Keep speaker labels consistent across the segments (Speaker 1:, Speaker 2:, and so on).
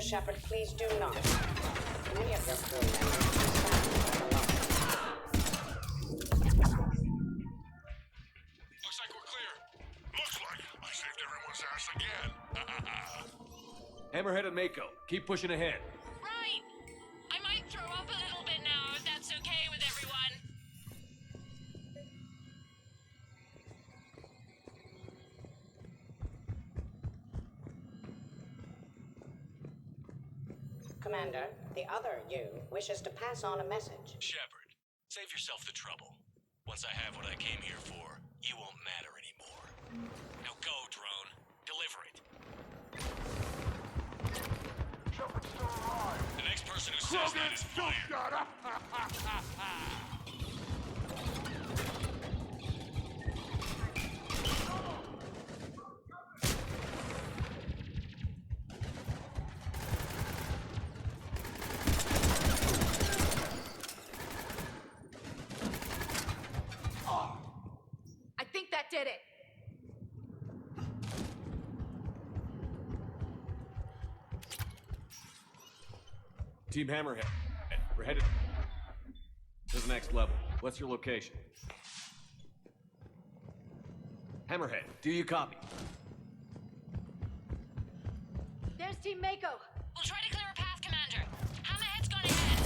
Speaker 1: Shepard, please do not. Many of your crew members are saddened by the loss.
Speaker 2: Looks like we're clear. Looks like I saved everyone's ass again.
Speaker 3: Hammerhead and Mako, keep pushing ahead.
Speaker 4: Right! I might throw up a little bit now, if that's okay with everyone.
Speaker 1: Commander, the other you wishes to pass on a message.
Speaker 5: Shepard, save yourself the trouble. Once I have what I came here for, you won't matter anymore. Now go, drone. Deliver it.
Speaker 2: Shepard's still alive.
Speaker 5: The next person who says that is fired.
Speaker 4: I think that did it.
Speaker 3: Team Hammerhead, we're headed to the next level. What's your location? Hammerhead, do you copy?
Speaker 4: There's Team Mako. We'll try to clear a path, Commander. Hammerhead's gone ahead.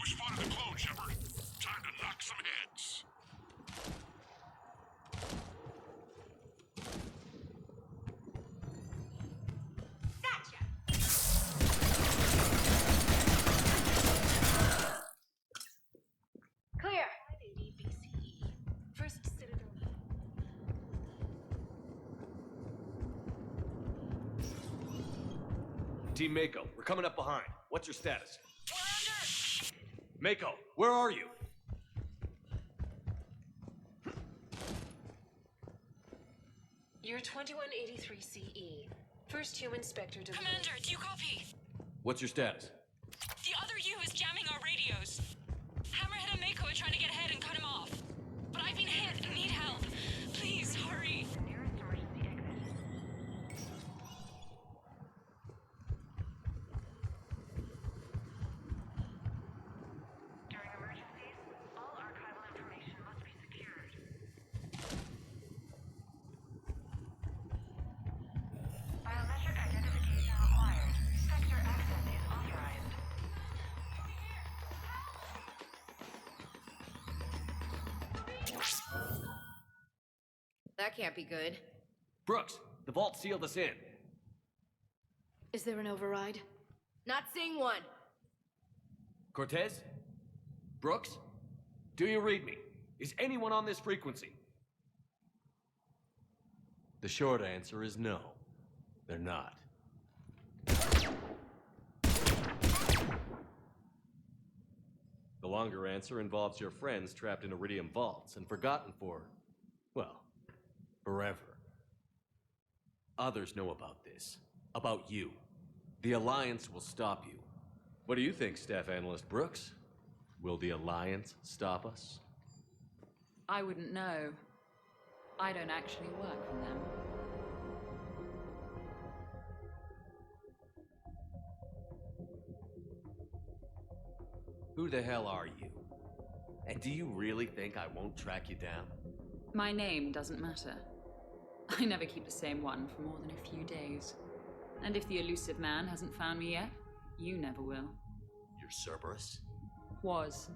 Speaker 2: We spotted the clone, Shepard. Time to knock some heads.
Speaker 4: Clear. 80 BCE. First Citadel.
Speaker 3: Team Mako, we're coming up behind. What's your status?
Speaker 4: We're under.
Speaker 3: Mako, where are you?
Speaker 6: You're 2183 CE. First human Spectre deployed.
Speaker 4: Commander, do you copy?
Speaker 3: What's your status?
Speaker 4: The other U is jamming our radios. Hammerhead and Mako are trying to get ahead and cut him off. But I've been hit and need help. Please, hurry.
Speaker 7: During emergencies, all archival information must be secured. Biometric identification required. Sector access is authorized.
Speaker 6: That can't be good.
Speaker 3: Brooks, the vault sealed us in.
Speaker 6: Is there an override? Not seeing one.
Speaker 3: Cortez? Brooks? Do you read me? Is anyone on this frequency? The short answer is no. They're not. The longer answer involves your friends trapped in Iridium vaults and forgotten for, well, forever. Others know about this. About you. The Alliance will stop you. What do you think, Staff Analyst Brooks? Will the Alliance stop us?
Speaker 8: I wouldn't know. I don't actually work for them.
Speaker 3: Who the hell are you? And do you really think I won't track you down?
Speaker 8: My name doesn't matter. I never keep the same one for more than a few days. And if the elusive man hasn't found me yet, you never will.
Speaker 3: You're Cerberus?
Speaker 8: Was.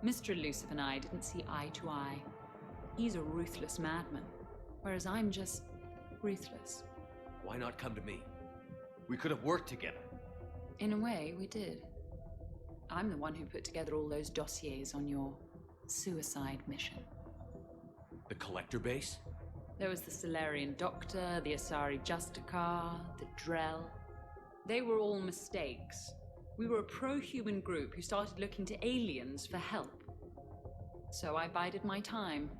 Speaker 8: Mr. Elusive and I didn't see eye to eye. He's a ruthless madman, whereas I'm just Ruthless.
Speaker 3: Why not come to me? We could have worked together.
Speaker 8: In a way, we did. I'm the one who put together all those dossiers on your suicide mission.
Speaker 3: The collector base?
Speaker 8: There was the Solarian Doctor, the Asari Justicar, the Drell. They were all mistakes. We were a pro-human group who started looking to aliens for help. So I bided my time.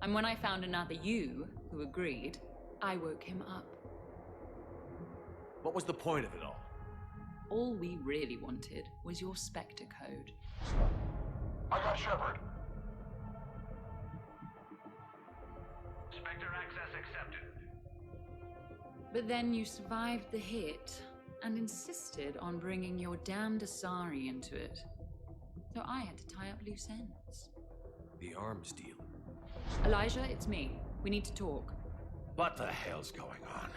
Speaker 8: And when I found another you who agreed, I woke him up.
Speaker 3: What was the point of it all?
Speaker 8: All we really wanted was your Spectre code.
Speaker 2: I got Shepard.
Speaker 7: Spectre access accepted.
Speaker 8: But then you survived the hit and insisted on bringing your damned Asari into it. So I had to tie up loose ends.
Speaker 3: The arms dealer.
Speaker 8: Elijah, it's me. We need to talk.
Speaker 9: What the hell's going on?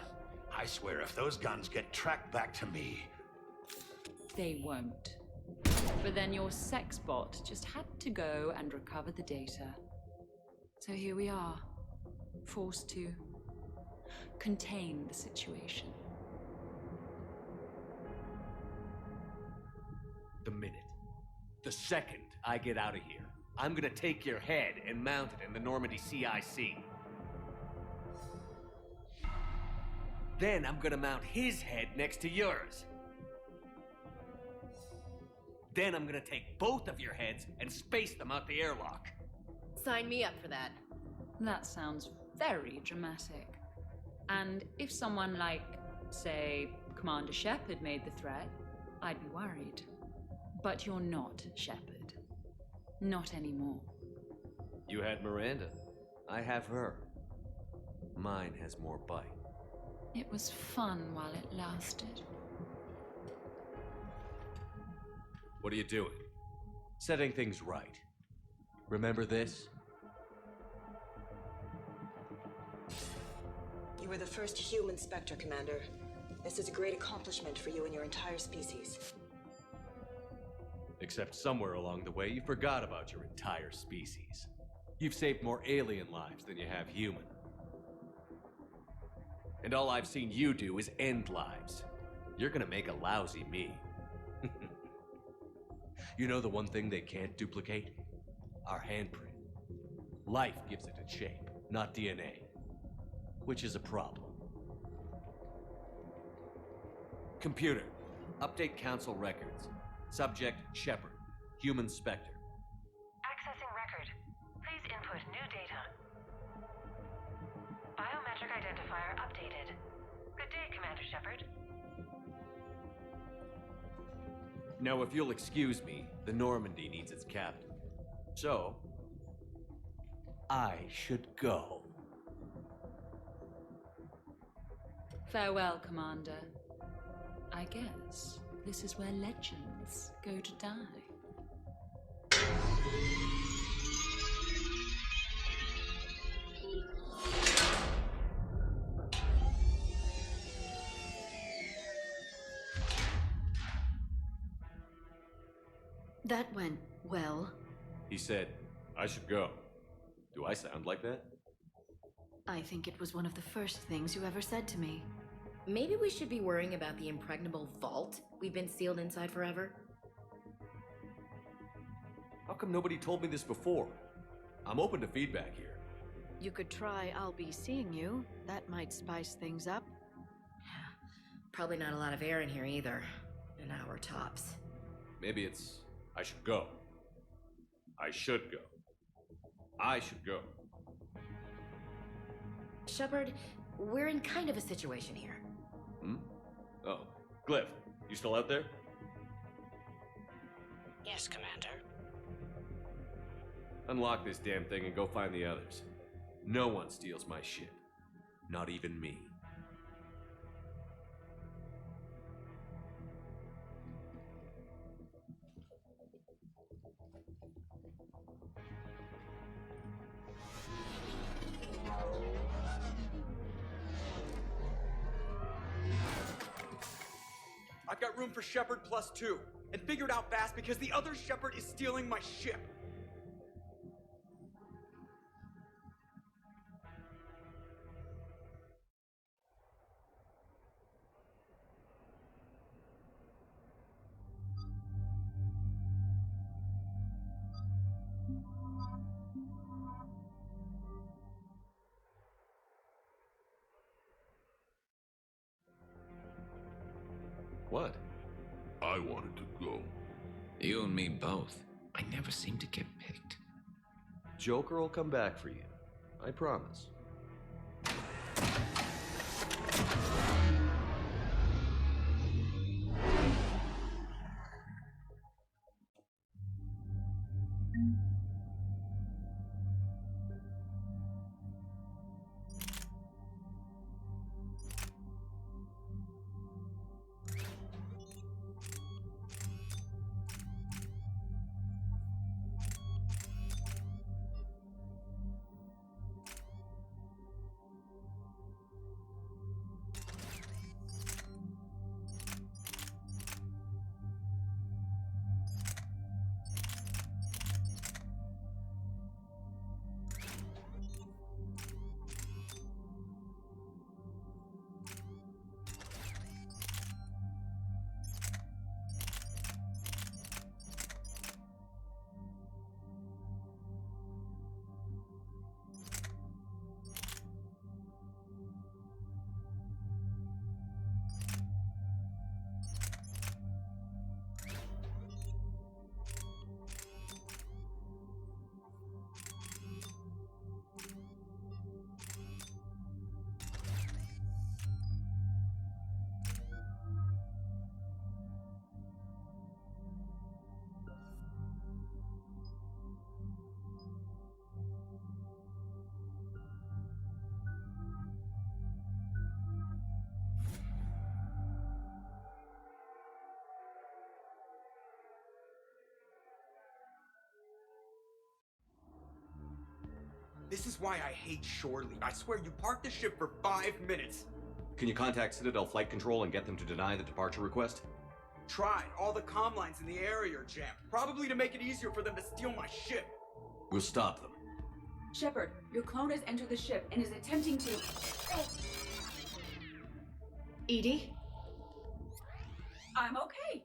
Speaker 9: I swear if those guns get tracked back to me...
Speaker 8: They won't. But then your sex bot just had to go and recover the data. So here we are, forced to contain the situation.
Speaker 3: The minute, the second I get out of here, I'm gonna take your head and mount it in the Normandy CIC. Then I'm gonna mount his head next to yours. Then I'm gonna take both of your heads and space them out the airlock.
Speaker 6: Sign me up for that.
Speaker 8: That sounds very dramatic. And if someone like, say, Commander Shepard made the threat, I'd be worried. But you're not Shepard. Not anymore.
Speaker 3: You had Miranda. I have her. Mine has more bite.
Speaker 8: It was fun while it lasted.
Speaker 3: What are you doing? Setting things right. Remember this?
Speaker 10: You were the first human Spectre, Commander. This is a great accomplishment for you and your entire species.
Speaker 3: Except somewhere along the way, you forgot about your entire species. You've saved more alien lives than you have human. And all I've seen you do is end lives. You're gonna make a lousy me. You know the one thing they can't duplicate? Our handprint. Life gives it its shape, not DNA. Which is a problem. Computer, update Council records. Subject, Shepard. Human Spectre.
Speaker 7: Accessing record. Please input new data. Biometric identifier updated. Good day, Commander Shepard.
Speaker 3: Now, if you'll excuse me, the Normandy needs its captain. So, I should go.
Speaker 8: Farewell, Commander. I guess this is where legends go to die.
Speaker 6: That went well.
Speaker 3: He said, I should go. Do I sound like that?
Speaker 6: I think it was one of the first things you ever said to me.
Speaker 1: Maybe we should be worrying about the impregnable vault we've been sealed inside forever?
Speaker 3: How come nobody told me this before? I'm open to feedback here.
Speaker 6: You could try I'll be seeing you. That might spice things up.
Speaker 1: Probably not a lot of air in here either. An hour tops.
Speaker 3: Maybe it's, I should go. I should go. I should go.
Speaker 1: Shepard, we're in kind of a situation here.
Speaker 3: Hmm? Oh, Glyph, you still out there?
Speaker 1: Yes, Commander.
Speaker 3: Unlock this damn thing and go find the others. No one steals my ship. Not even me.
Speaker 11: I've got room for Shepard +2, and figured out fast because the other Shepard is stealing my ship.
Speaker 3: What?
Speaker 2: I wanted to go.
Speaker 12: You and me both. I never seem to get picked.
Speaker 3: Joker will come back for you. I promise.
Speaker 11: This is why I hate shore leave. I swear, you parked the ship for 5 minutes.
Speaker 3: Can you contact Citadel Flight Control and get them to deny the departure request?
Speaker 11: Tried. All the comm lines in the area are jammed. Probably to make it easier for them to steal my ship.
Speaker 3: We'll stop them.
Speaker 13: Shepard, your clone has entered the ship and is attempting to...
Speaker 6: Edie?
Speaker 13: I'm okay.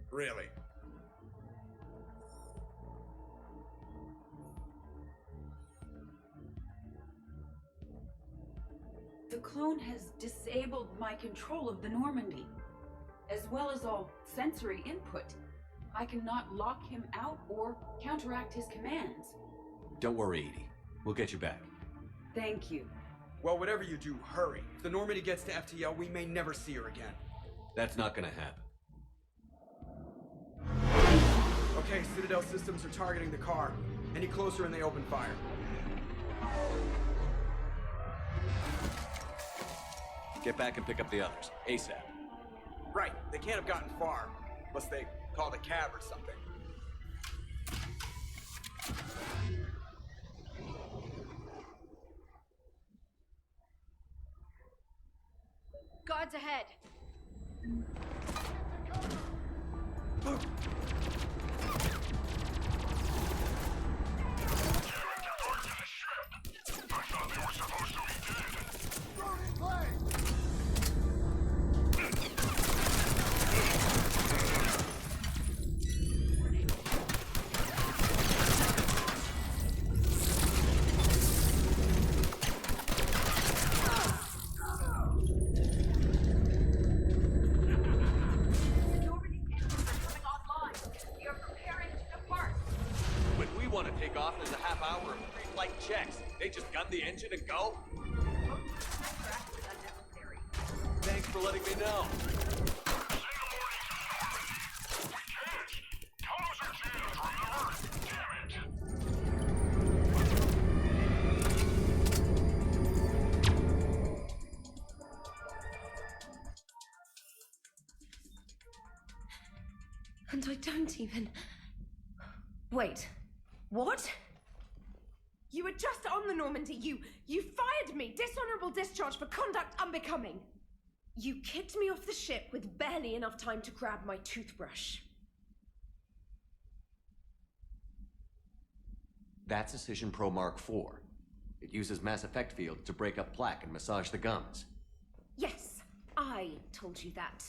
Speaker 11: Really?
Speaker 13: The clone has disabled my control of the Normandy, as well as all sensory input. I cannot lock him out or counteract his commands.
Speaker 3: Don't worry, Edie. We'll get you back.
Speaker 13: Thank you.
Speaker 11: Well, whatever you do, hurry. If the Normandy gets to FTL, we may never see her again.
Speaker 3: That's not gonna happen.
Speaker 11: Okay, Citadel systems are targeting the car. Any closer and they open fire.
Speaker 3: Get back and pick up the others, ASAP.
Speaker 11: Right, they can't have gotten far. Unless they called a cab or something.
Speaker 6: Guards ahead.
Speaker 3: The engine and go? Thanks for letting me know.
Speaker 6: And I don't even... Wait. What?
Speaker 14: You were just on the Normandy. You fired me. Dishonorable discharge for conduct unbecoming. You kicked me off the ship with barely enough time to grab my toothbrush.
Speaker 3: That's Decision Pro Mark IV. It uses mass effect fields to break up plaque and massage the gums.
Speaker 14: Yes, I told you that.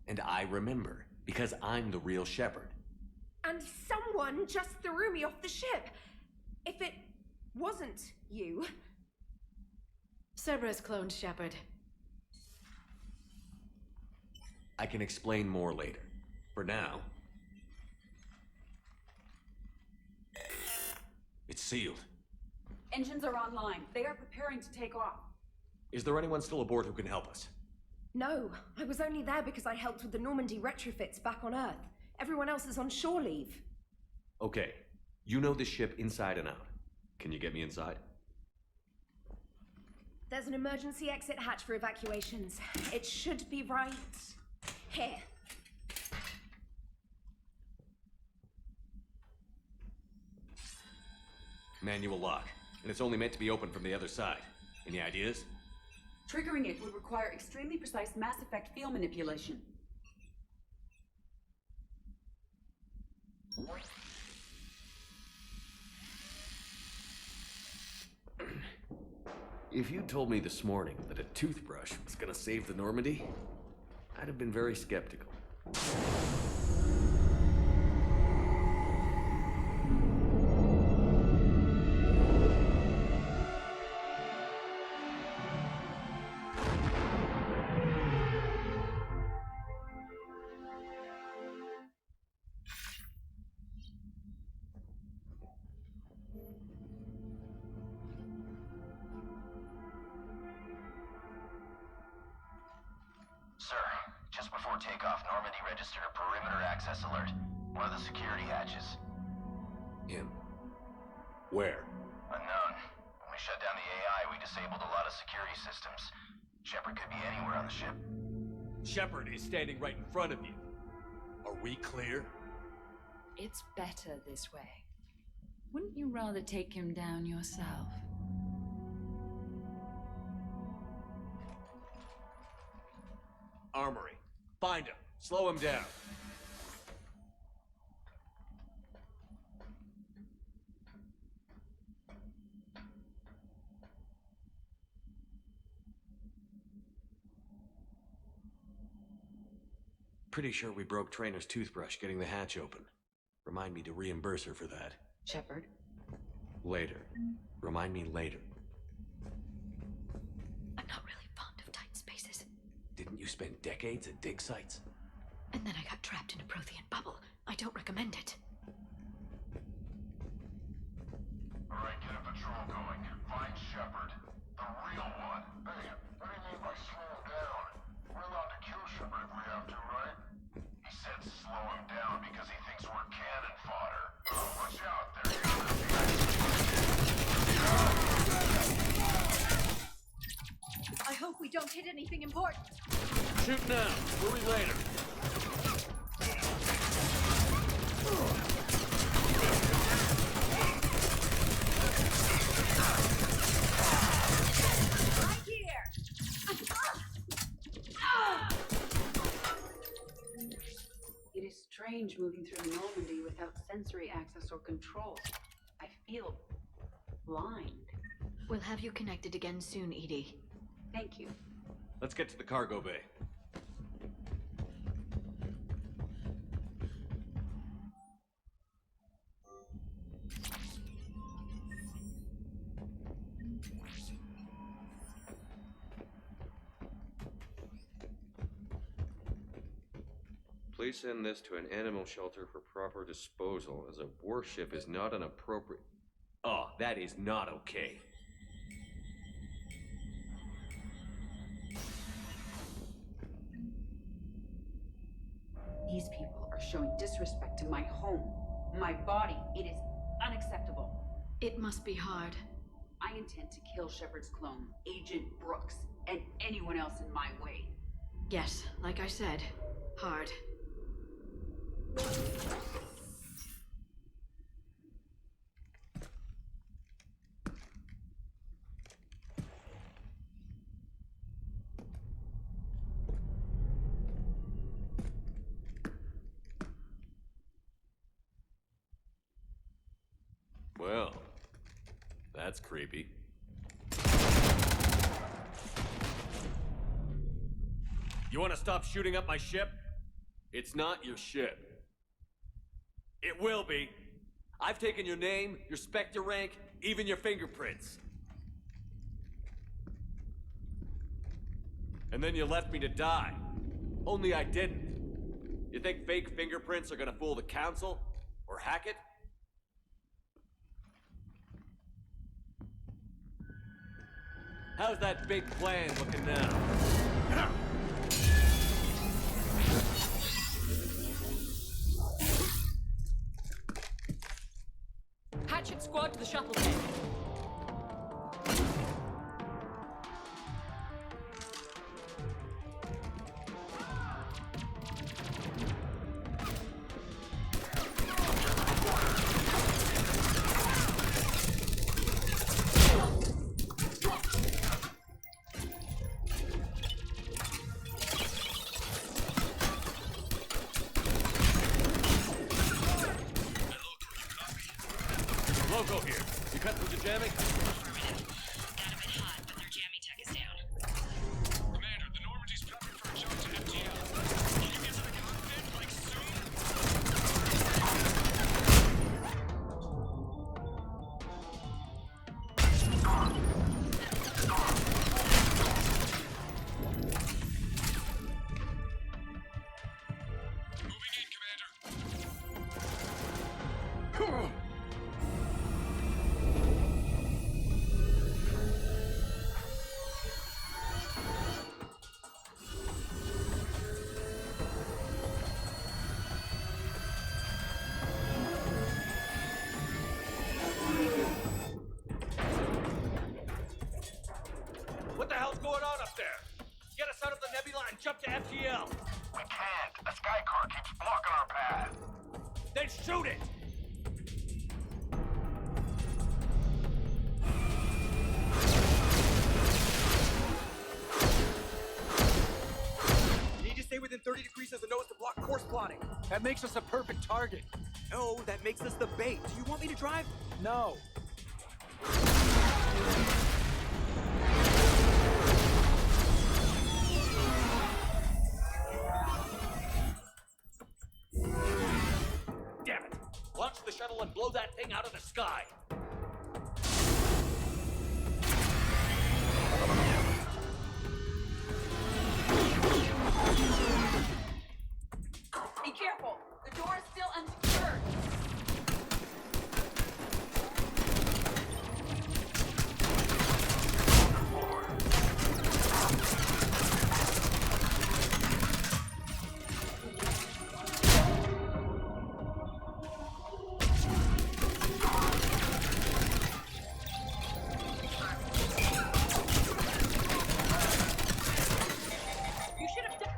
Speaker 3: And I remember, because I'm the real Shepard.
Speaker 14: And someone just threw me off the ship. If it wasn't you...
Speaker 6: Cerberus cloned Shepard.
Speaker 3: I can explain more later. For now... It's sealed.
Speaker 13: Engines are online. They are preparing to take off.
Speaker 3: Is there anyone still aboard who can help us?
Speaker 14: No, I was only there because I helped with the Normandy retrofits back on Earth. Everyone else is on shore leave.
Speaker 3: Okay, you know this ship inside and out. Can you get me inside?
Speaker 14: There's an emergency exit hatch for evacuations. It should be right here.
Speaker 3: Manual lock, and it's only meant to be opened from the other side. Any ideas?
Speaker 13: Triggering it would require extremely precise Mass Effect field manipulation.
Speaker 3: If you told me this morning that a toothbrush was gonna save the Normandy, I'd have been very skeptical.
Speaker 15: Sir, just before takeoff, Normandy registered a perimeter access alert. One of the security hatches.
Speaker 3: Him? Where?
Speaker 15: Unknown. When we shut down the AI, we disabled a lot of security systems. Shepard could be anywhere on the ship.
Speaker 3: Shepard is standing right in front of you. Are we clear?
Speaker 8: It's better this way. Wouldn't you rather take him down yourself?
Speaker 3: Armory. Find him. Slow him down. Pretty sure we broke Trainer's toothbrush getting the hatch open. Remind me to reimburse her for that.
Speaker 8: Shepard?
Speaker 3: Later. Remind me later.
Speaker 6: I'm not really fond of tight spaces.
Speaker 3: Didn't you spend decades at dig sites?
Speaker 6: And then I got trapped in a Prothean bubble. I don't recommend it.
Speaker 2: Alright, get a patrol going. Find Shepard. The real one. Hey, what do you mean by slow him down? We're allowed to kill Shepard if we have to, right? He said slow him down because he thinks we're cannon fodder. Watch out, there you go.
Speaker 6: I hope we don't hit anything important.
Speaker 3: Shoot now. Worry later.
Speaker 14: Right here!
Speaker 13: It is strange moving through Normandy without sensory access or control. I feel blind.
Speaker 6: We'll have you connected again soon, Edie.
Speaker 13: Thank you.
Speaker 3: Let's get to the cargo bay. Please send this to an animal shelter for proper disposal, as a warship is not an appropriate... Oh, that is not okay.
Speaker 13: These people are showing disrespect to my home, my body. It is unacceptable.
Speaker 6: It must be hard.
Speaker 13: I intend to kill Shepard's clone, Agent Brooks, and anyone else in my way.
Speaker 6: Yes, like I said, hard.
Speaker 3: Well, that's creepy. You want to stop shooting up my ship? It's not your ship. It will be. I've taken your name, your Spectre rank, even your fingerprints. And then you left me to die. Only I didn't. You think fake fingerprints are gonna fool the council? Or hack it? How's that big plan looking now?
Speaker 8: Hatchet squad to the shuttle bay.
Speaker 3: Loco here. You cut through the jamming?
Speaker 4: Affirmative. Got a bit hot, but their jamming tech is down.
Speaker 5: Commander, the Normandy's prepping for a jump to FTL. Can you get to the cockpit, like, soon? Moving in, Commander.
Speaker 3: What the hell's going on up there? Get us out of the nebula and jump to FTL!
Speaker 2: We can't. A sky car keeps blocking our path.
Speaker 3: Then shoot it!
Speaker 11: You need to stay within 30 degrees of the nose to block course plotting.
Speaker 16: That makes us a perfect target.
Speaker 11: No, that makes us the bait. Do you want me to drive?
Speaker 16: No.
Speaker 3: Damn it! Launch the shuttle and blow that thing out of the sky!
Speaker 13: Be careful! The door is still unsecured! You should have done.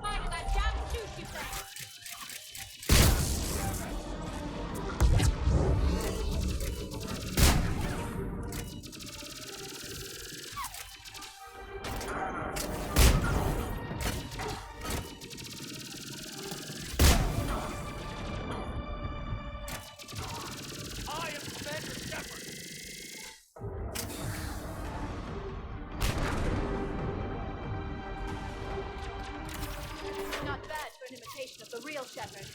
Speaker 13: Fire that damn sushi thing!
Speaker 3: I am Commander Shepard!
Speaker 6: Not bad for an imitation of the real Shepard.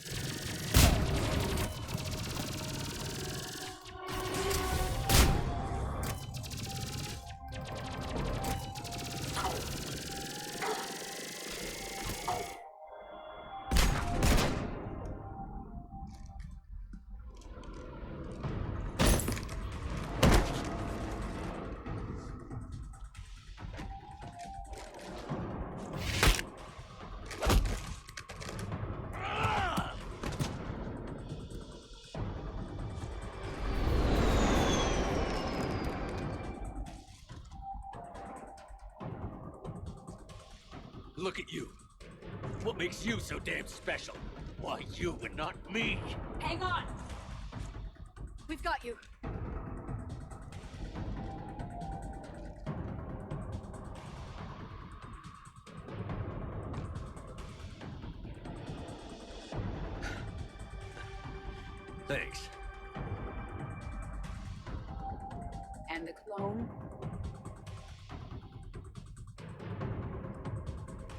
Speaker 3: Look at you. What makes you so damn special? Why you and not me?
Speaker 13: Hang on!
Speaker 6: We've got you.
Speaker 3: Thanks.
Speaker 13: And the clone?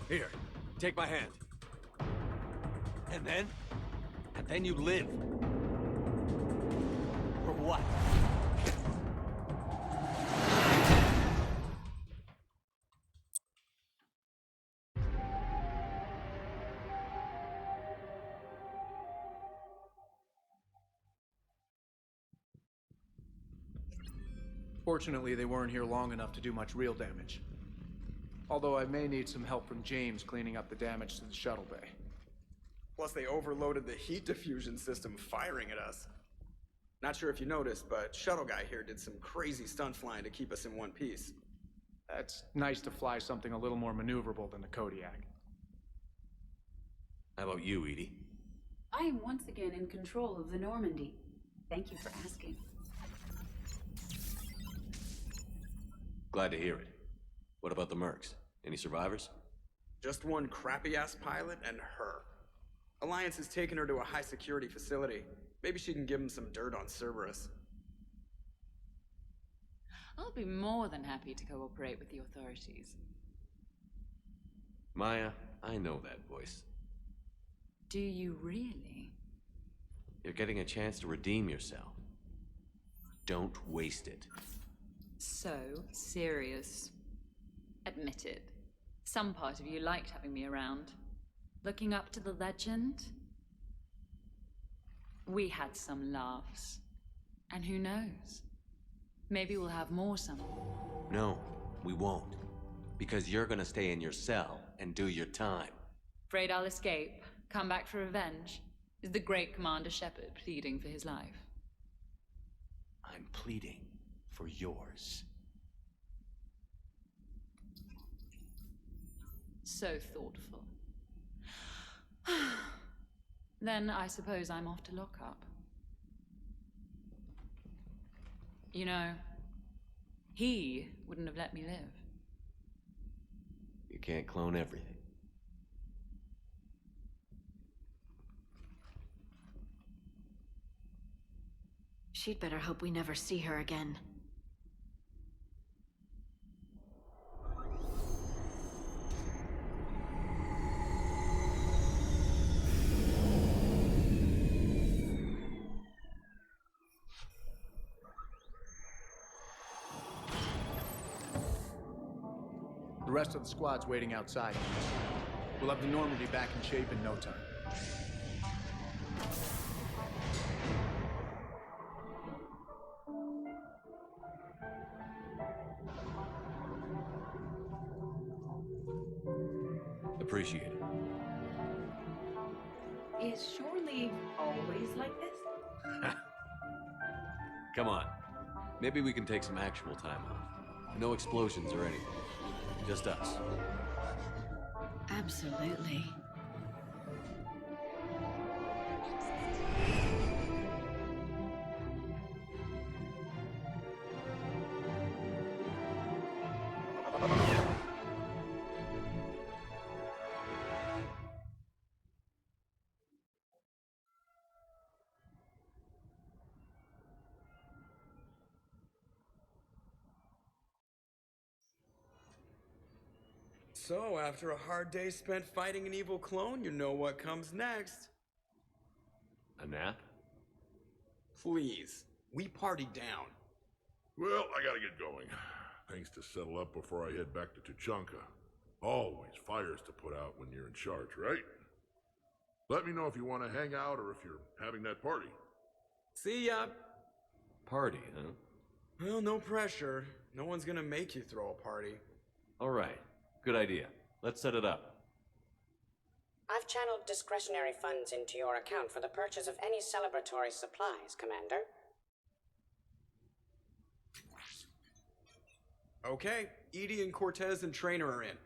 Speaker 3: Here, take my hand. And then you live. For what?
Speaker 17: Fortunately, they weren't here long enough to do much real damage. Although I may need some help from James cleaning up the damage to the shuttle bay.
Speaker 11: Plus, they overloaded the heat diffusion system, firing at us. Not sure if you noticed, but Shuttle Guy here did some crazy stunt flying to keep us in one piece.
Speaker 17: It's nice to fly something a little more maneuverable than the Kodiak.
Speaker 3: How about you, Edie?
Speaker 13: I am once again in control of the Normandy. Thank you for asking.
Speaker 3: Glad to hear it. What about the mercs? Any survivors?
Speaker 11: Just one crappy-ass pilot and her. Alliance has taken her to a high-security facility. Maybe she can give him some dirt on Cerberus.
Speaker 8: I'll be more than happy to cooperate with the authorities.
Speaker 3: Maya, I know that voice.
Speaker 8: Do you really?
Speaker 3: You're getting a chance to redeem yourself. Don't waste it.
Speaker 8: So serious. Admit it. Some part of you liked having me around. Looking up to the legend? We had some laughs. And who knows? Maybe we'll have more some.
Speaker 3: No, we won't. Because you're gonna stay in your cell and do your time.
Speaker 8: Afraid I'll escape, come back for revenge? Is the great Commander Shepard pleading for his life?
Speaker 3: I'm pleading for yours.
Speaker 8: So thoughtful. Then I suppose I'm off to lock up. You know, he wouldn't have let me live.
Speaker 3: You can't clone everything.
Speaker 6: She'd better hope we never see her again.
Speaker 17: The rest of the squad's waiting outside. We'll have the Normandy back in shape in no time.
Speaker 3: Appreciate it.
Speaker 13: Is shore leave always like this?
Speaker 3: Come on. Maybe we can take some actual time off. No explosions or anything. Just us.
Speaker 6: Absolutely.
Speaker 11: So, after a hard day spent fighting an evil clone, you know what comes next.
Speaker 3: A nap?
Speaker 11: Please. We party down.
Speaker 2: Well, I gotta get going. Things to settle up before I head back to Tuchanka. Always fires to put out when you're in charge, right? Let me know if you want to hang out or if you're having that party.
Speaker 11: See ya.
Speaker 3: Party, huh?
Speaker 11: Well, no pressure. No one's gonna make you throw a party.
Speaker 3: All right. Good idea. Let's set it up.
Speaker 1: I've channeled discretionary funds into your account for the purchase of any celebratory supplies, Commander.
Speaker 11: Okay, Edie and Cortez and Trainer are in.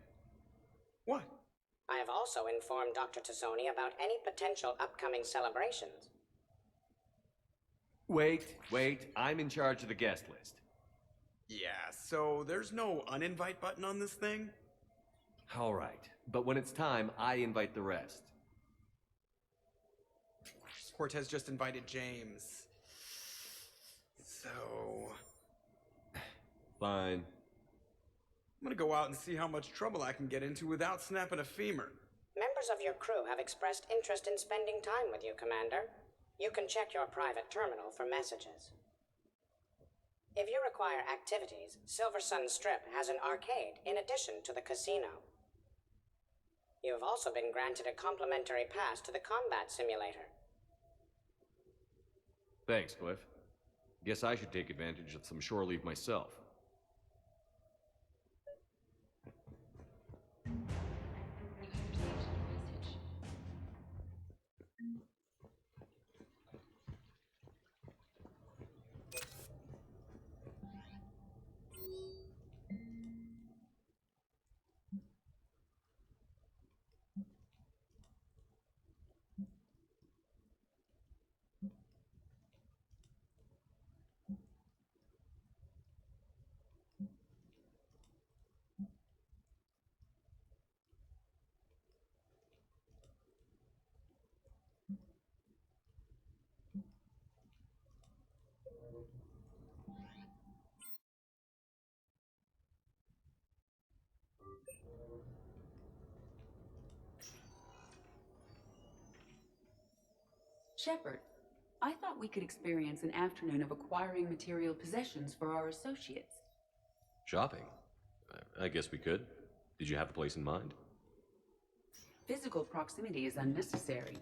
Speaker 11: What?
Speaker 1: I have also informed Dr. Tazzoni about any potential upcoming celebrations.
Speaker 3: Wait. I'm in charge of the guest list.
Speaker 11: Yeah, so there's no uninvite button on this thing?
Speaker 3: All right. But when it's time, I invite the rest.
Speaker 11: Cortez just invited James. So...
Speaker 3: Fine.
Speaker 11: I'm gonna go out and see how much trouble I can get into without snapping a femur.
Speaker 1: Members of your crew have expressed interest in spending time with you, Commander. You can check your private terminal for messages. If you require activities, Silver Sun Strip has an arcade in addition to the casino. You have also been granted a complimentary pass to the combat simulator.
Speaker 3: Thanks, Cliff. Guess I should take advantage of some shore leave myself.
Speaker 13: Shepard, I thought we could experience an afternoon of acquiring material possessions for our associates.
Speaker 3: Shopping? I guess we could. Did you have a place in mind?
Speaker 13: Physical proximity is unnecessary.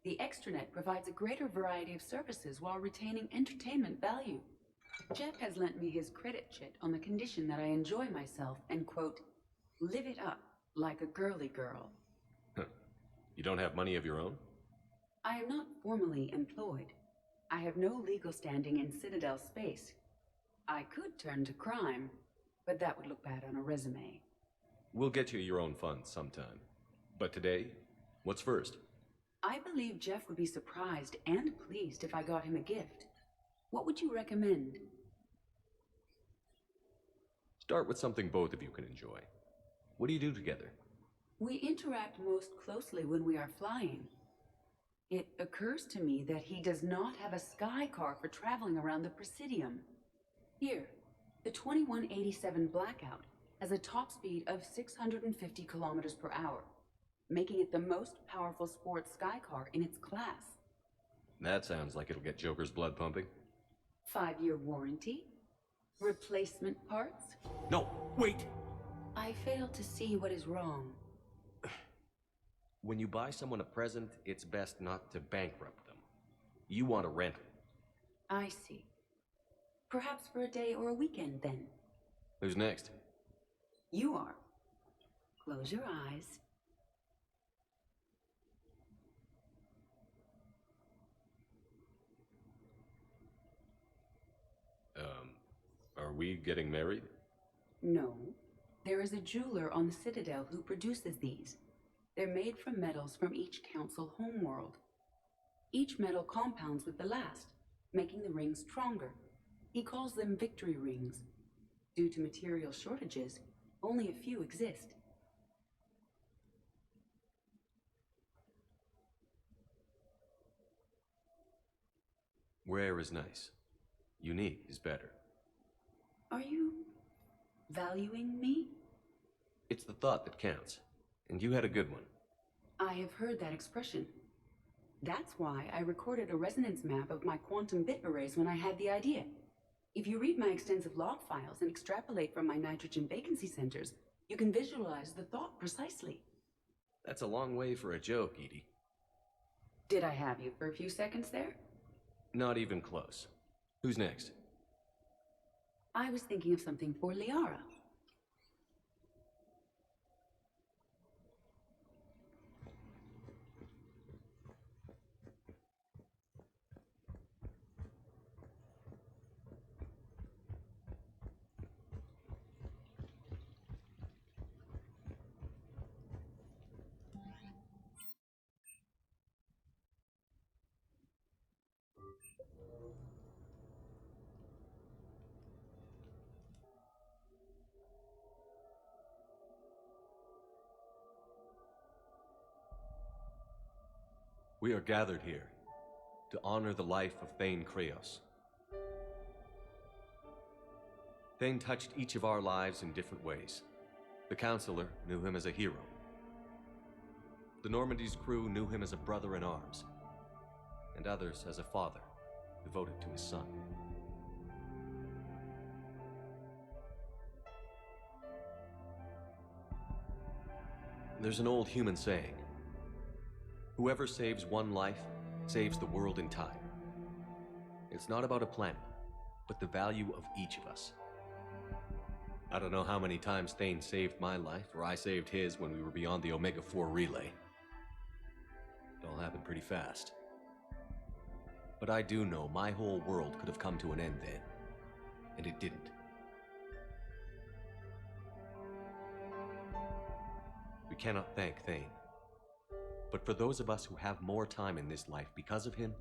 Speaker 13: The extranet provides a greater variety of services while retaining entertainment value. Jeff has lent me his credit chit on the condition that I enjoy myself and, quote, live it up like a girly girl.
Speaker 3: You don't have money of your own?
Speaker 13: I am not formally employed. I have no legal standing in Citadel space. I could turn to crime, but that would look bad on a resume.
Speaker 3: We'll get you your own funds sometime. But today, what's first?
Speaker 13: I believe Jeff would be surprised and pleased if I got him a gift. What would you recommend?
Speaker 3: Start with something both of you can enjoy. What do you do together?
Speaker 13: We interact most closely when we are flying. It occurs to me that he does not have a sky car for traveling around the Presidium. Here, the 2187 Blackout has a top speed of 650 kilometers per hour, making it the most powerful sports sky car in its class.
Speaker 3: That sounds like it'll get Joker's blood pumping.
Speaker 13: 5-year warranty? Replacement parts?
Speaker 3: No, wait!
Speaker 13: I fail to see what is wrong.
Speaker 3: When you buy someone a present, it's best not to bankrupt them. You want to rent it.
Speaker 13: I see. Perhaps for a day or a weekend, then.
Speaker 3: Who's next?
Speaker 13: You are. Close your eyes.
Speaker 3: Are we getting married?
Speaker 13: No. There is a jeweler on the Citadel who produces these. They're made from metals from each council homeworld. Each metal compounds with the last, making the rings stronger. He calls them victory rings. Due to material shortages, only a few exist.
Speaker 3: Rare is nice. Unique is better.
Speaker 13: Are you valuing me?
Speaker 3: It's the thought that counts. And you had a good one.
Speaker 13: I have heard that expression. That's why I recorded a resonance map of my quantum bit arrays when I had the idea. If you read my extensive log files and extrapolate from my nitrogen vacancy centers, you can visualize the thought precisely.
Speaker 3: That's a long way for a joke, Edie.
Speaker 13: Did I have you for a few seconds there?
Speaker 3: Not even close. Who's next?
Speaker 13: I was thinking of something for Liara.
Speaker 3: We are gathered here to honor the life of Thane Kreos. Thane touched each of our lives in different ways. The Counselor knew him as a hero. The Normandy's crew knew him as a brother in arms, and others as a father devoted to his son. There's an old human saying, whoever saves one life saves the world in time. It's not about a planet, but the value of each of us. I don't know how many times Thane saved my life, or I saved his when we were beyond the Omega-4 relay. It all happened pretty fast. But I do know my whole world could have come to an end then, and it didn't. We cannot thank Thane. But for those of us who have more time in this life because of him,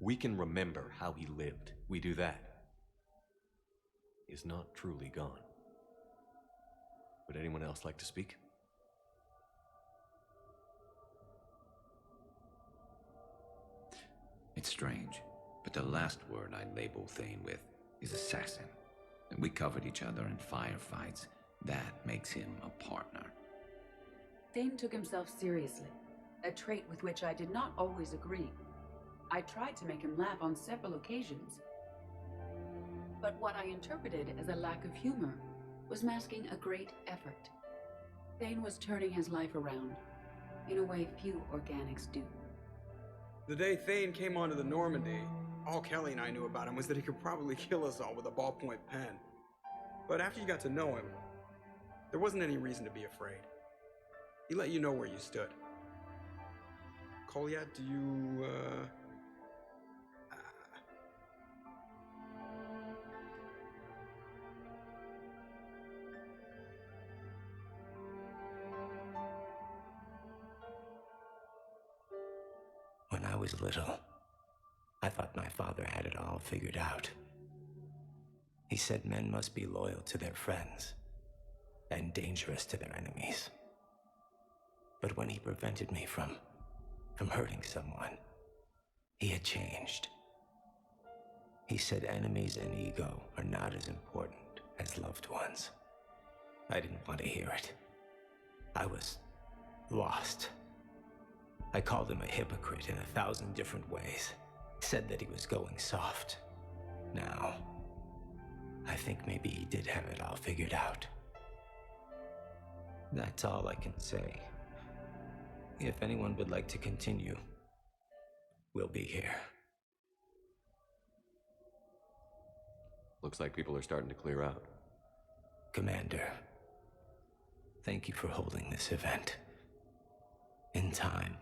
Speaker 3: we can remember how he lived. We do that. He is not truly gone. Would anyone else like to speak?
Speaker 12: It's strange, but the last word I label Thane with is assassin. And we covered each other in firefights. That makes him a partner.
Speaker 13: Thane took himself seriously, a trait with which I did not always agree. I tried to make him laugh on several occasions. But what I interpreted as a lack of humor was masking a great effort. Thane was turning his life around, in a way few organics do.
Speaker 11: The day Thane came onto the Normandy, all Kelly and I knew about him was that he could probably kill us all with a ballpoint pen. But after you got to know him, there wasn't any reason to be afraid. He let you know where you stood. Kolya, do you,
Speaker 18: When I was little, I thought my father had it all figured out. He said men must be loyal to their friends and dangerous to their enemies. But when he prevented me from hurting someone, he had changed. He said enemies and ego are not as important as loved ones. I didn't want to hear it. I was lost. I called him a hypocrite in 1,000 different ways. Said that he was going soft. Now, I think maybe he did have it all figured out. That's all I can say. If anyone would like to continue, we'll be here.
Speaker 3: Looks like people are starting to clear out.
Speaker 18: Commander, thank you for holding this event. In time,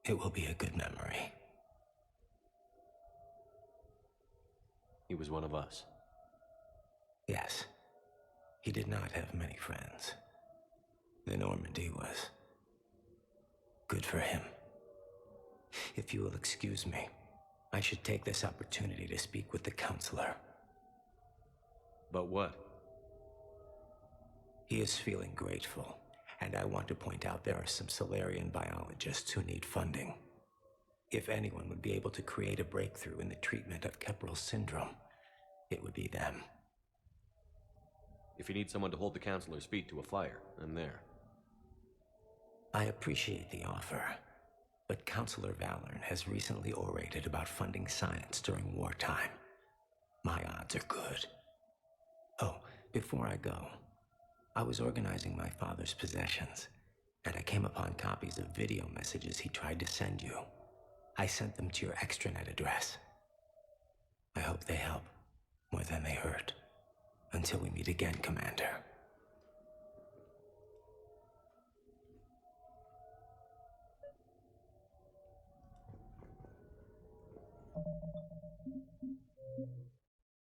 Speaker 18: it will be a good memory.
Speaker 3: He was one of us.
Speaker 18: Yes. He did not have many friends. The Normandy was good for him. If you will excuse me, I should take this opportunity to speak with the counselor.
Speaker 3: But what?
Speaker 18: He is feeling grateful, and I want to point out there are some Solarian biologists who need funding. If anyone would be able to create a breakthrough in the treatment of Kepler's syndrome, it would be them.
Speaker 3: If you need someone to hold the counselor's feet to a fire, I'm there.
Speaker 18: I appreciate the offer, but Counselor Valorn has recently orated about funding science during wartime. My odds are good. Oh, before I go, I was organizing my father's possessions, and I came upon copies of video messages he tried to send you. I sent them to your extranet address. I hope they help more than they hurt. Until we meet again, Commander.